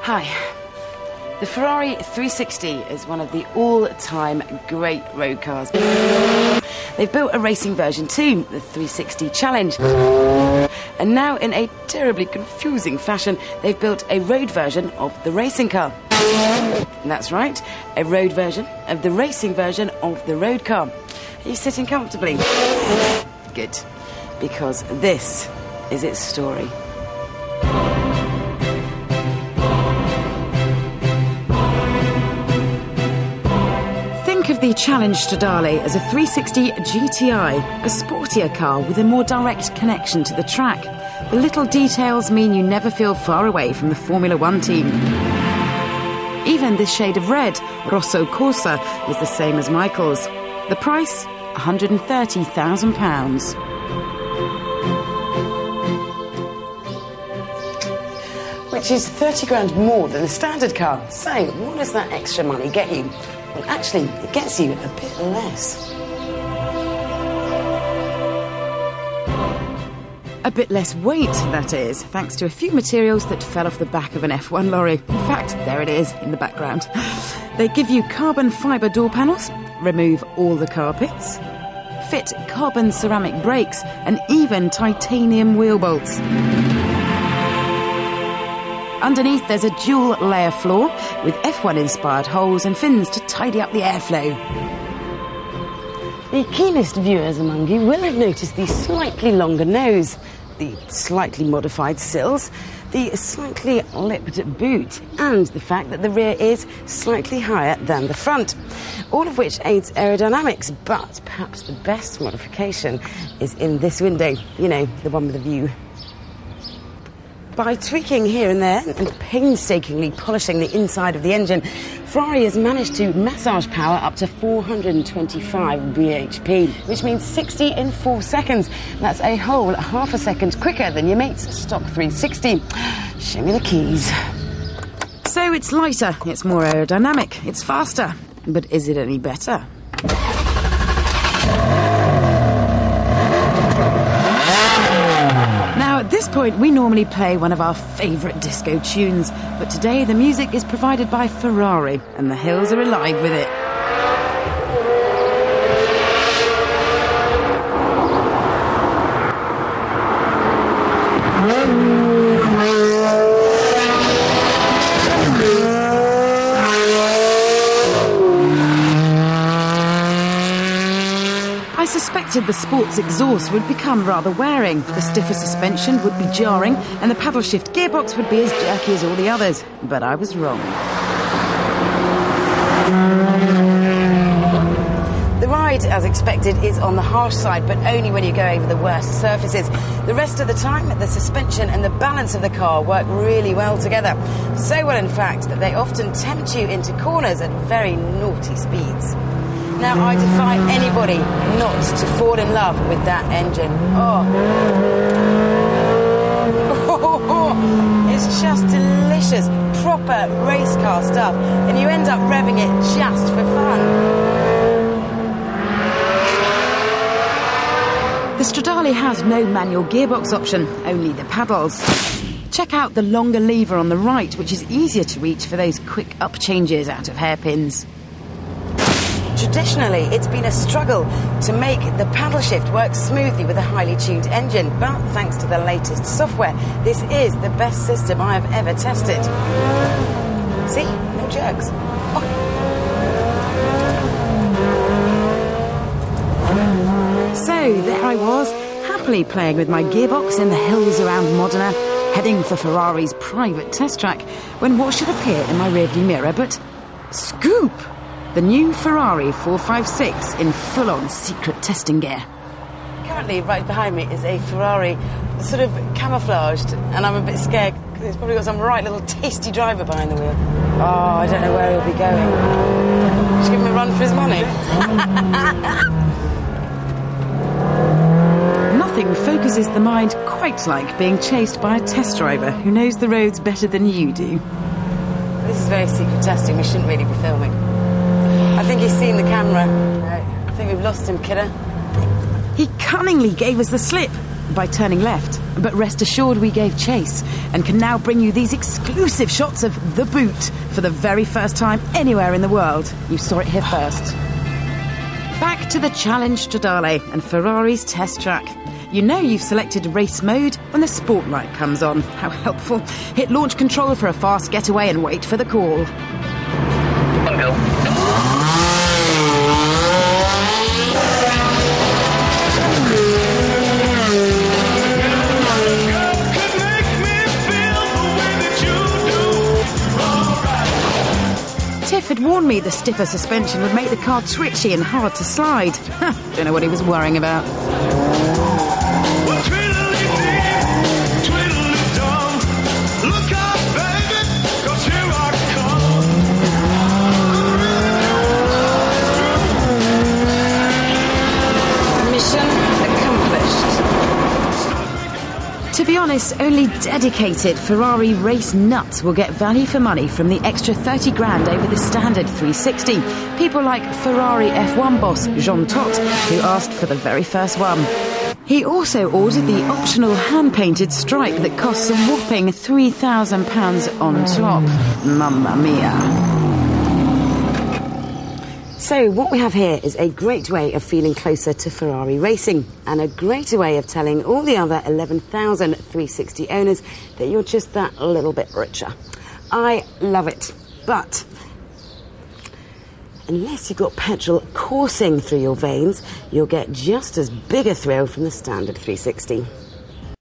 Hi. The Ferrari 360 is one of the all-time great road cars. They've built a racing version too, the 360 Challenge. And now, in a terribly confusing fashion, they've built a road version of the racing car. That's right, a road version of the racing version of the road car. Are you sitting comfortably? Good, because this is its story. Think of the Challenge Stradale as a 360 GTI, a sportier car with a more direct connection to the track. The little details mean you never feel far away from the Formula One team. Even this shade of red, Rosso Corsa, is the same as Michael's. The price? £130,000. Which is 30 grand more than the standard car. So, what does that extra money get you? Well, actually, it gets you a bit less. A bit less weight, that is, thanks to a few materials that fell off the back of an F1 lorry. In fact, there it is in the background. They give you carbon fibre door panels, remove all the carpets, fit carbon ceramic brakes, and even titanium wheel bolts. Underneath, there's a dual-layer floor with F1-inspired holes and fins to tidy up the airflow. The keenest viewers among you will have noticed the slightly longer nose, the slightly modified sills, the slightly lipped boot, and the fact that the rear is slightly higher than the front. All of which aids aerodynamics, but perhaps the best modification is in this window. You know, the one with the view. By tweaking here and there and painstakingly polishing the inside of the engine, Ferrari has managed to massage power up to 425 bhp, which means 60 in 4 seconds. That's a whole half a second quicker than your mate's stock 360. Show me the keys. So it's lighter, it's more aerodynamic, it's faster. But is it any better? At this point, we normally play one of our favourite disco tunes, but today the music is provided by Ferrari, and the hills are alive with it. I suspected the sports exhaust would become rather wearing, the stiffer suspension would be jarring, and the paddle shift gearbox would be as jerky as all the others. But I was wrong. The ride, as expected, is on the harsh side, but only when you go over the worst surfaces. The rest of the time, the suspension and the balance of the car work really well together. So well, in fact, that they often tempt you into corners at very naughty speeds. Now, I defy anybody not to fall in love with that engine. Oh, it's just delicious, proper race car stuff, and you end up revving it just for fun. The Stradale has no manual gearbox option, only the paddles. Check out the longer lever on the right, which is easier to reach for those quick up changes out of hairpins. Traditionally, it's been a struggle to make the paddle shift work smoothly with a highly tuned engine, but thanks to the latest software, this is the best system I have ever tested. See? No jerks. Oh. So, there I was, happily playing with my gearbox in the hills around Modena, heading for Ferrari's private test track, when what should appear in my rearview mirror but... Scoop! The new Ferrari 456 in full-on secret testing gear. Currently, right behind me is a Ferrari sort of camouflaged, and I'm a bit scared because it's probably got some right little tasty driver behind the wheel. Oh, I don't know where he'll be going. Just give him a run for his money. Nothing focuses the mind quite like being chased by a test driver who knows the roads better than you do. This is very secret testing. We shouldn't really be filming. I think he's seen the camera. I think we've lost him, kidder. He cunningly gave us the slip. by turning left. But rest assured we gave chase and can now bring you these exclusive shots of the boot for the very first time anywhere in the world. You saw it here first. Back to the Challenge Stradale and Ferrari's test track. You know you've selected race mode when the sport light comes on. How helpful. Hit launch control for a fast getaway and wait for the call. Go. Tiff had warned me the stiffer suspension would make the car twitchy and hard to slide. Don't know what he was worrying about. To be honest, only dedicated Ferrari race nuts will get value for money from the extra 30 grand over the standard 360. People like Ferrari F1 boss Jean Todt, who asked for the very first one. He also ordered the optional hand-painted stripe that costs a whopping £3,000 on top. Mamma mia. So what we have here is a great way of feeling closer to Ferrari racing and a greater way of telling all the other 11,000 360 owners that you're just that little bit richer. I love it, but unless you've got petrol coursing through your veins, you'll get just as big a thrill from the standard 360.